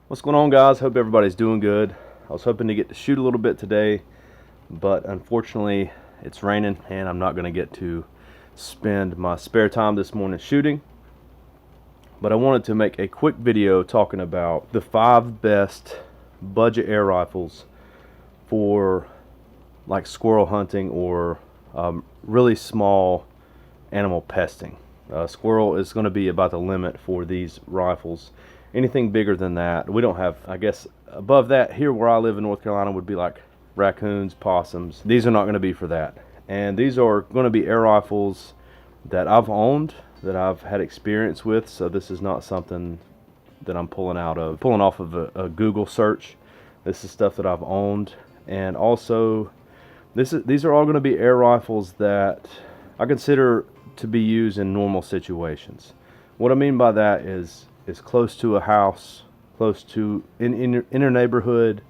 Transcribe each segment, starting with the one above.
What's going on, guys? Hope everybody's doing good. I was hoping to get to shoot a little bit today, but unfortunately it's raining and I'm not going to get to spend my spare time this morning shooting. But I wanted to make a quick video talking about the 5 best budget air rifles for like squirrel hunting or really small animal pesting. Squirrel is going to be about the limit for these rifles. Anything bigger than that, we don't have. I guess above that, here where I live in North Carolina, would be like raccoons, possums. These are not going to be for that. And these are going to be air rifles that I've owned, that I've had experience with. So this is not something that I'm pulling off of a Google search. This is stuff that I've owned. And also, these are all going to be air rifles that I consider to be used in normal situations. What I mean by that is close to a house, close to in your neighborhood,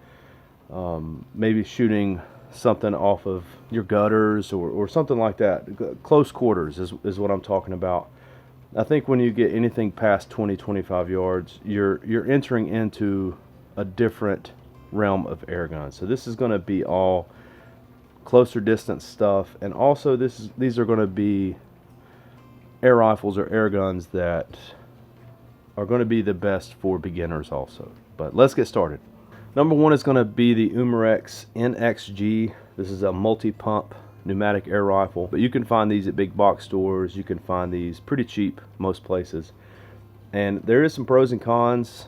maybe shooting something off of your gutters or something like that. Close quarters is what I'm talking about. I think when you get anything past 20-25 yards, you're entering into a different realm of air guns. So this is going to be all closer distance stuff, and also these are going to be air rifles or air guns that are going to be the best for beginners also. But let's get started. Number one is going to be the Umarex NXG. This is a multi-pump pneumatic air rifle, but you can find these at big box stores. You can find these pretty cheap most places, and there is some pros and cons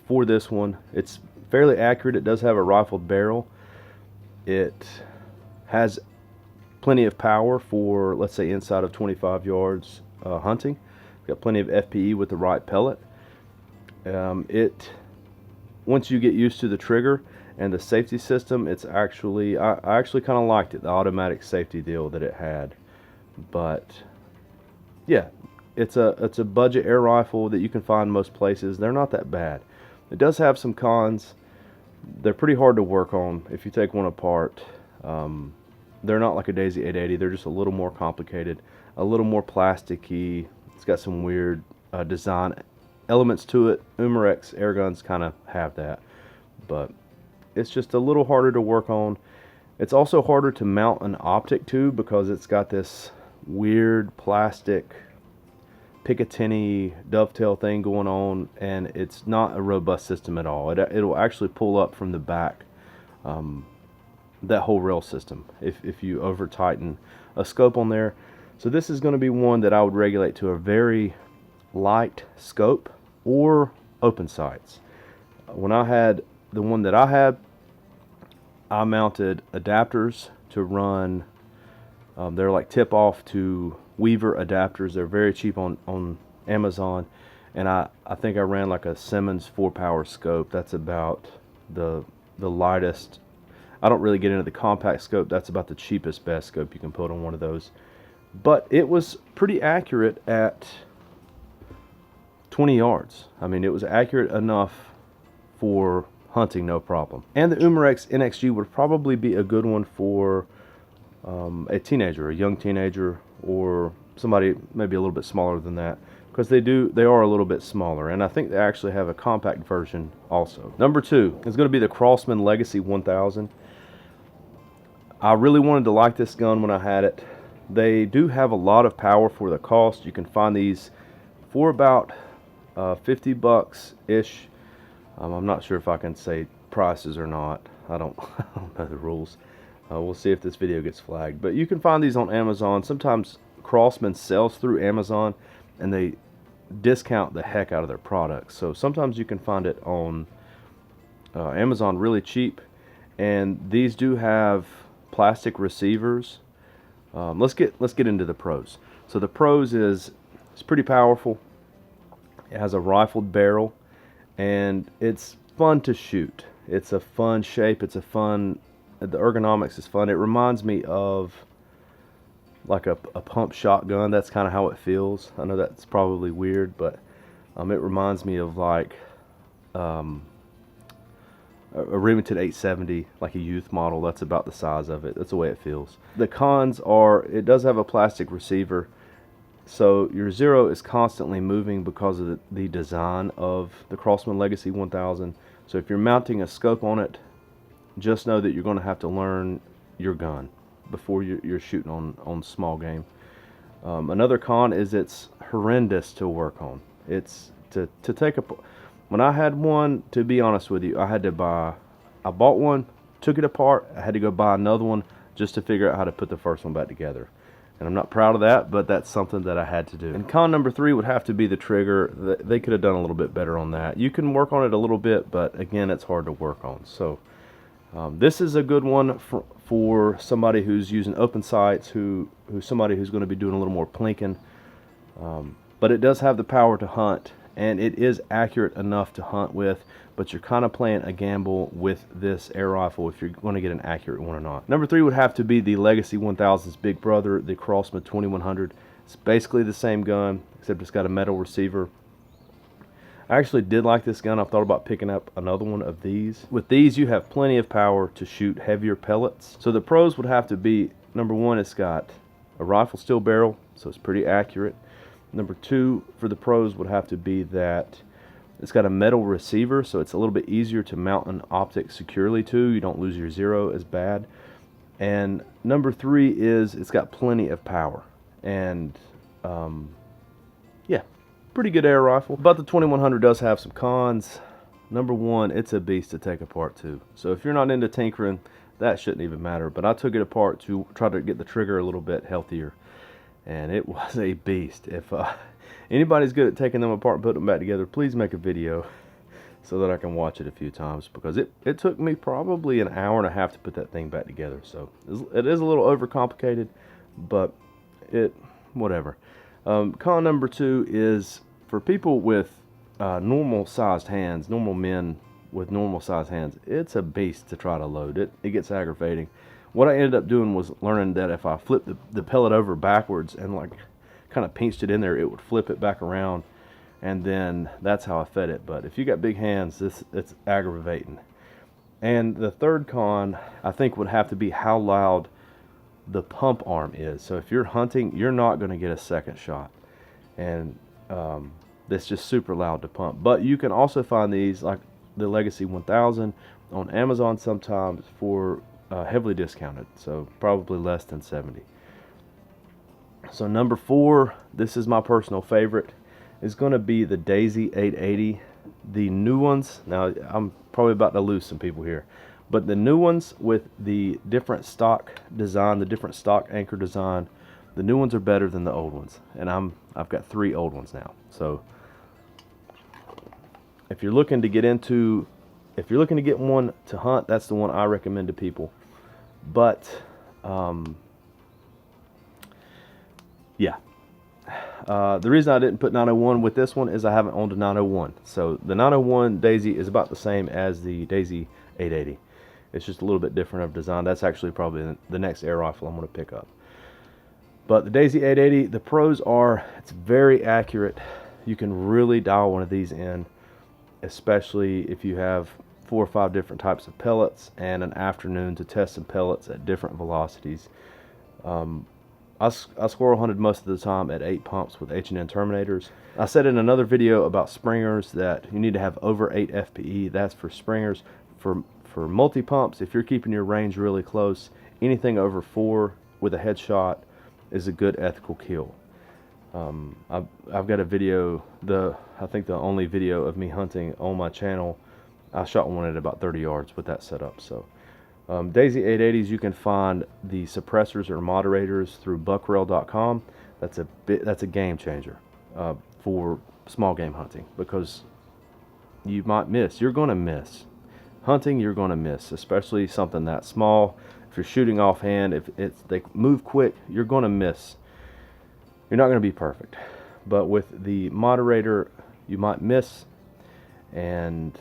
for this one. It's fairly accurate. It does have a rifled barrel. It has plenty of power for, let's say, inside of 25 yards hunting. Got plenty of FPE with the right pellet. Once you get used to the trigger and the safety system, it's actually I actually kind of liked it, the automatic safety deal that it had. But yeah, it's a budget air rifle that you can find most places. They're not that bad. It does have some cons. They're pretty hard to work on if you take one apart. They're not like a Daisy 880. They're just a little more complicated, a little more plasticky. It's got some weird design elements to it. Umarex air guns kind of have that, but it's just a little harder to work on. It's also harder to mount an optic to because it's got this weird plastic Picatinny dovetail thing going on, and it's not a robust system at all. It'll actually pull up from the back, that whole rail system, if you over tighten a scope on there. So this is going to be one that I would regulate to a very light scope or open sights. When I had the one that I had, I mounted adapters to run. They're like tip off to Weaver adapters. They're very cheap on Amazon, and I think I ran like a Simmons 4-power scope. That's about the lightest. I don't really get into the compact scope. That's about the cheapest best scope you can put on one of those. But it was pretty accurate at 20 yards. I mean, it was accurate enough for hunting, no problem. And the Umarex NXG would probably be a good one for a teenager, a young teenager, or somebody maybe a little bit smaller than that, because they are a little bit smaller, and I think they actually have a compact version also. Number two is going to be the Crosman Legacy 1000. I really wanted to like this gun when I had it. They do have a lot of power for the cost. You can find these for about 50 bucks ish. I'm not sure if I can say prices or not. I don't know the rules. We'll see if this video gets flagged. But you can find these on Amazon. Sometimes Crosman sells through Amazon, and they discount the heck out of their products. So sometimes you can find it on Amazon really cheap. And these do have plastic receivers. Let's get into the pros. So the pros is it's pretty powerful. It has a rifled barrel, and it's fun to shoot. It's a fun shape. The ergonomics is fun. It reminds me of like a pump shotgun. That's kind of how it feels. I know that's probably weird, but it reminds me of like a Remington 870, like a youth model. That's about the size of it. That's the way it feels. The cons are it does have a plastic receiver. So your zero is constantly moving because of the design of the Crosman Legacy 1000. So if you're mounting a scope on it, just know that you're going to have to learn your gun before you're shooting on small game. Another con is it's horrendous to work on. It's to take a. When I had one, to be honest with you, I bought one, took it apart, I had to go buy another one just to figure out how to put the first one back together. And I'm not proud of that, but that's something that I had to do. And con number 3 would have to be the trigger. They could have done a little bit better on that. You can work on it a little bit, but again, it's hard to work on. So this is a good one for somebody who's using open sights, somebody who's going to be doing a little more plinking. But it does have the power to hunt, and it is accurate enough to hunt with, but you're kind of playing a gamble with this air rifle if you're going to get an accurate one or not. Number 3 would have to be the Legacy 1000's big brother, the Crosman 2100. It's basically the same gun, except it's got a metal receiver. I actually did like this gun. I've thought about picking up another one of these. With these, you have plenty of power to shoot heavier pellets. So the pros would have to be, number 1, it's got a rifle steel barrel, so it's pretty accurate. Number 2 for the pros would have to be that it's got a metal receiver, so it's a little bit easier to mount an optic securely to. You don't lose your zero as bad. And number 3 is it's got plenty of power. And yeah, pretty good air rifle. But the 2100 does have some cons. Number 1, it's a beast to take apart too. So if you're not into tinkering, that shouldn't even matter. But I took it apart to try to get the trigger a little bit healthier, and it was a beast. If anybody's good at taking them apart and putting them back together, please make a video so that I can watch it a few times, because it took me probably an hour and a half to put that thing back together. So it is a little overcomplicated, but whatever. Con number 2 is for people with normal sized hands, normal men with normal sized hands, it's a beast to try to load. It gets aggravating. What I ended up doing was learning that if I flipped the pellet over backwards and like kind of pinched it in there, it would flip it back around, and then that's how I fed it. But if you got big hands, it's aggravating. And the third con, I think, would have to be how loud the pump arm is. So if you're hunting, you're not going to get a second shot, and that's just super loud to pump. But you can also find these, like the Legacy 1000, on Amazon sometimes for heavily discounted, so probably less than 70. So number 4, this is my personal favorite, is going to be the Daisy 880. The new ones, now I'm probably about to lose some people here, but the new ones with the different stock design, the different stock anchor design, the new ones are better than the old ones. And I've got 3 old ones now. So if you're looking to get one to hunt, that's the one I recommend to people. But yeah, the reason I didn't put 901 with this one is I haven't owned a 901. So the 901 Daisy is about the same as the Daisy 880. It's just a little bit different of design. That's actually probably the next air rifle I'm going to pick up. But the Daisy 880, the pros are it's very accurate. You can really dial one of these in, especially if you have 4 or 5 different types of pellets and an afternoon to test some pellets at different velocities. I squirrel hunted most of the time at 8 pumps with H&N Terminators. I said in another video about springers that you need to have over 8 FPE. That's for springers. For multi-pumps, if you're keeping your range really close, anything over 4 with a headshot is a good ethical kill. I've got a video, I think the only video of me hunting on my channel. I shot one at about 30 yards with that setup. So Daisy 880s, you can find the suppressors or moderators through buckrail.com. That's a game changer for small game hunting, because you might miss. You're going to miss. Hunting, you're going to miss, especially something that small. If you're shooting offhand, if they move quick, you're going to miss. You're not going to be perfect. But with the moderator, you might miss and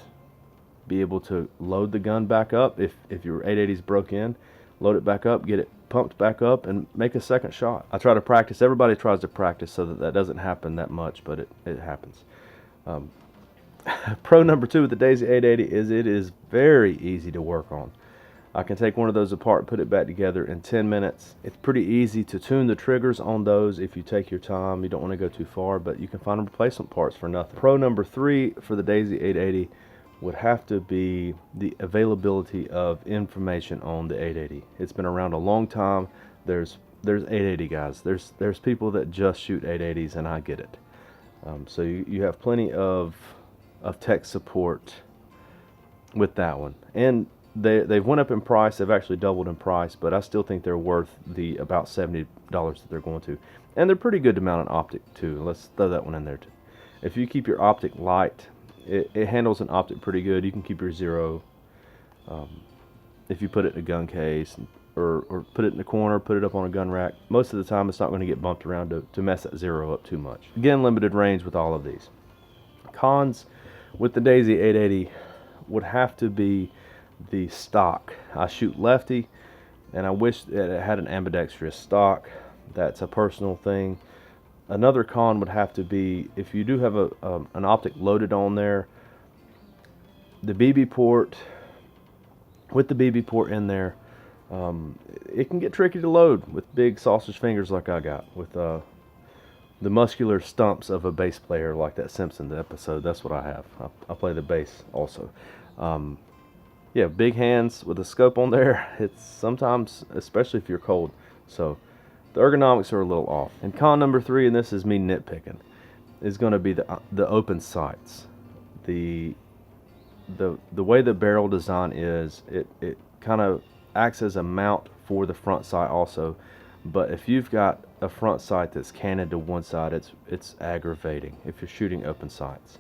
be able to load the gun back up. If your 880's broke in, load it back up, get it pumped back up, and make a second shot. I try to practice. Everybody tries to practice so that doesn't happen that much, but it happens. Pro number 2 with the Daisy 880 is it is very easy to work on. I can take one of those apart, put it back together in 10 minutes. It's pretty easy to tune the triggers on those if you take your time. You don't want to go too far, but you can find replacement parts for nothing. Pro number 3 for the Daisy 880 would have to be the availability of information on the 880. It's been around a long time. There's 880 guys. There's people that just shoot 880s, and I get it. So you have plenty of tech support with that one, and they've went up in price. They've actually doubled in price, but I still think they're worth the about $70 that they're going to, and they're pretty good to mount an optic too. Let's throw that one in there too. If you keep your optic light, it handles an optic pretty good. You can keep your zero. If you put it in a gun case or put it in the corner, put it up on a gun rack, most of the time it's not going to get bumped around to mess that zero up too much. Again, limited range with all of these. Cons with the Daisy 880 would have to be the stock. I shoot lefty, and I wish that it had an ambidextrous stock. That's a personal thing. Another con would have to be if you do have an optic loaded on there, the BB port, with the BB port in there, it can get tricky to load with big sausage fingers like I got, with the muscular stumps of a bass player like that Simpsons episode. That's what I have. I play the bass also. Yeah, big hands with a scope on there. It's sometimes, especially if you're cold. So the ergonomics are a little off. And con number 3, and this is me nitpicking, is going to be the open sights. The way the barrel design is, it kind of acts as a mount for the front sight also. But if you've got a front sight that's canted to one side, it's aggravating if you're shooting open sights.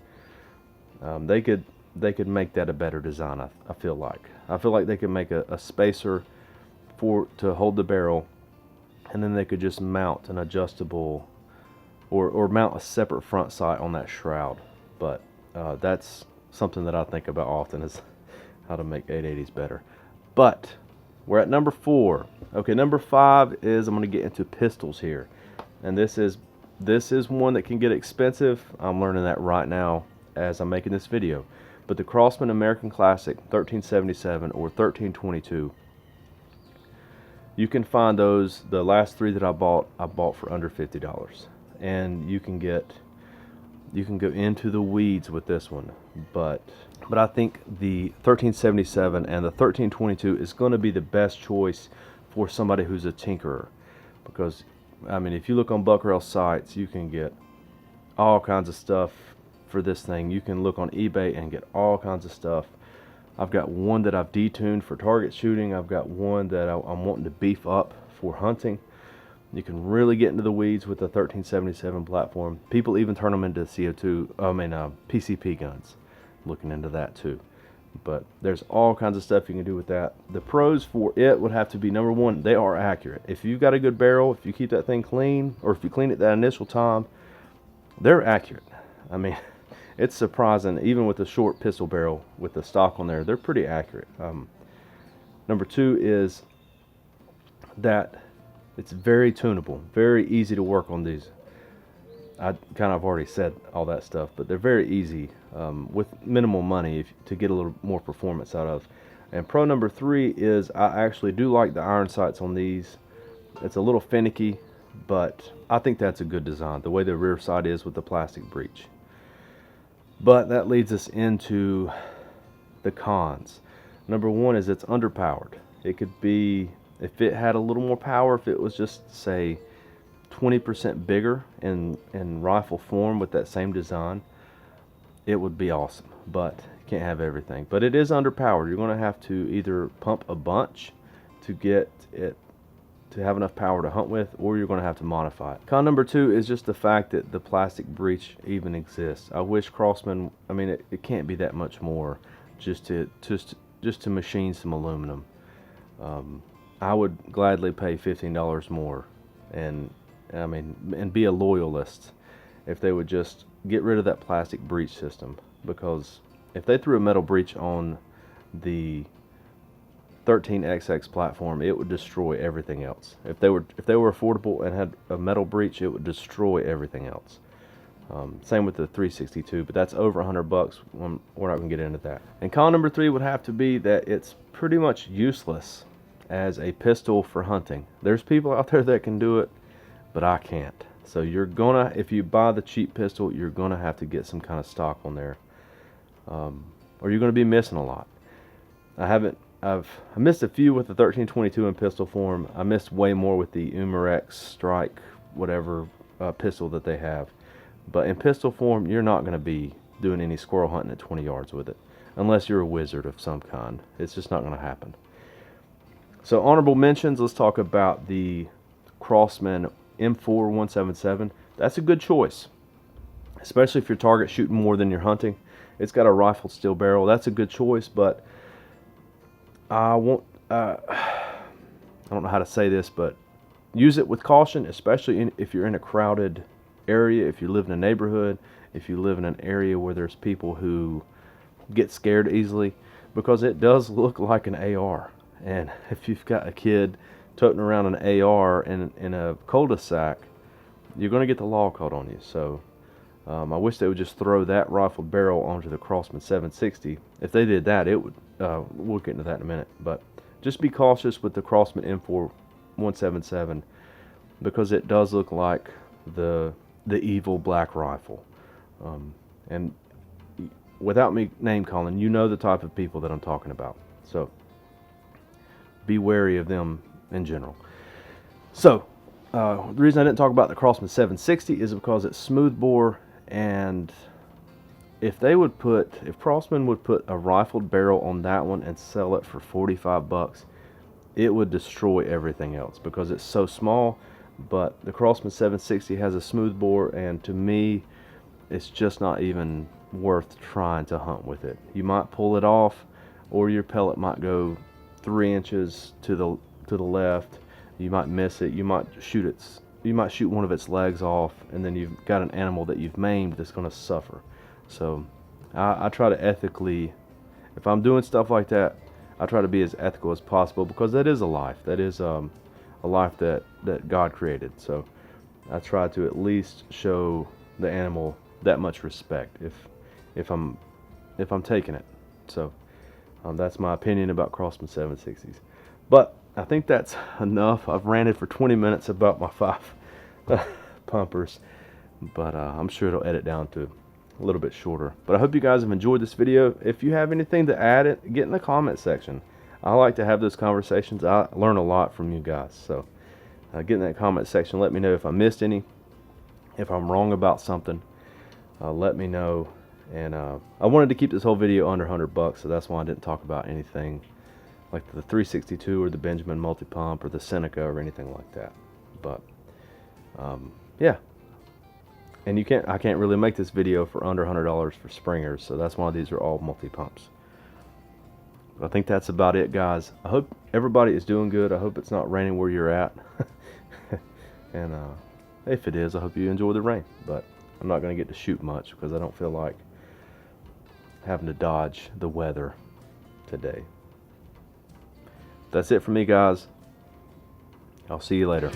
They could make that a better design. I feel like they could make a spacer to hold the barrel, and then they could just mount an adjustable or mount a separate front sight on that shroud. But that's something that I think about often, is how to make 880s better. But we're at number 4. Okay, number 5 is, I'm going to get into pistols here, and this is one that can get expensive. I'm learning that right now as I'm making this video. But the Crosman American Classic 1377 or 1322, you can find those. The last 3 that I bought for under $50, and you can go into the weeds with this one. But I think the 1377 and the 1322 is going to be the best choice for somebody who's a tinkerer, because I mean, if you look on Buckreal sites, you can get all kinds of stuff for this thing. You can look on eBay and get all kinds of stuff. I've got one that I've detuned for target shooting. I've got one that I'm wanting to beef up for hunting. You can really get into the weeds with the 1377 platform. People even turn them into PCP guns. Looking into that too. But there's all kinds of stuff you can do with that. The pros for it would have to be, number 1, they are accurate. If you've got a good barrel, if you keep that thing clean, or if you clean it that initial time, they're accurate. I mean, it's surprising, even with a short pistol barrel with the stock on there, they're pretty accurate. Number 2 is that it's very tunable, very easy to work on these. I kind of already said all that stuff, but they're very easy with minimal money to get a little more performance out of. And pro number 3 is, I actually do like the iron sights on these. It's a little finicky, but I think that's a good design, the way the rear sight is with the plastic breech. But that leads us into the cons. Number 1 is it's underpowered. It could be, if it had a little more power, if it was just, say, 20% bigger in rifle form with that same design, it would be awesome. But you can't have everything. But it is underpowered. You're going to have to either pump a bunch to get it to have enough power to hunt with, or you're going to have to modify it. Con number 2 is just the fact that the plastic breech even exists. I wish Crosman, I mean, it can't be that much more just to machine some aluminum. I would gladly pay $15 more and be a loyalist if they would just get rid of that plastic breech system, because if they threw a metal breech on the 13XX platform, it would destroy everything else. If they were affordable and had a metal breech, it would destroy everything else. Same with the 362, but that's over $100. We're not gonna get into that. And con number 3 would have to be that it's pretty much useless as a pistol for hunting. There's people out there that can do it, but I can't. So you're gonna, if you buy the cheap pistol, you're gonna have to get some kind of stock on there, or you're gonna be missing a lot. I missed a few with the 1322 in pistol form. I missed way more with the Umarex Strike, whatever pistol that they have. But in pistol form, you're not going to be doing any squirrel hunting at 20 yards with it, unless you're a wizard of some kind. It's just not going to happen. So honorable mentions, let's talk about the Crosman M4 177. That's a good choice, especially if your target's shooting more than you're hunting. It's got a rifled steel barrel. That's a good choice, but I don't know how to say this, but use it with caution, especially if you're in a crowded area, if you live in a neighborhood, if you live in an area where there's people who get scared easily, because it does look like an AR. And if you've got a kid toting around an AR in a cul-de-sac, you're going to get the law called on you. So I wish they would just throw that rifled barrel onto the Crosman 760. If they did that, it would, we'll get into that in a minute, but just be cautious with the Crosman M4 177, because it does look like the evil black rifle. And without me name calling, you know the type of people that I'm talking about. So be wary of them in general. So the reason I didn't talk about the Crosman 760 is because it's smoothbore, and if Crosman would put a rifled barrel on that one and sell it for $45, it would destroy everything else because it's so small. But the Crosman 760 has a smooth bore, and to me, it's just not even worth trying to hunt with it. You might pull it off, or your pellet might go 3 inches to the left. You might miss it. You might shoot one of its legs off, and then you've got an animal that you've maimed that's going to suffer. So I try to ethically, if I'm doing stuff like that, I try to be as ethical as possible, because that is a life. That is a life that God created. So I try to at least show the animal that much respect if I'm taking it. So that's my opinion about Crosman 760s. But I think that's enough. I've ranted for 20 minutes about my 5 pumpers, but I'm sure it'll edit down to a little bit shorter. But I hope you guys have enjoyed this video. If you have anything to add, get in the comment section. I like to have those conversations. I learn a lot from you guys. So get in that comment section. Let me know if I missed any. If I'm wrong about something, let me know. And I wanted to keep this whole video under $100, so that's why I didn't talk about anything like the 362 or the Benjamin multi-pump or the Seneca or anything like that. But yeah. And I can't really make this video for under $100 for springers, so that's why these are all multi-pumps. I think that's about it, guys. I hope everybody is doing good. I hope it's not raining where you're at. And if it is, I hope you enjoy the rain. But I'm not going to get to shoot much because I don't feel like having to dodge the weather today. That's it for me, guys. I'll see you later.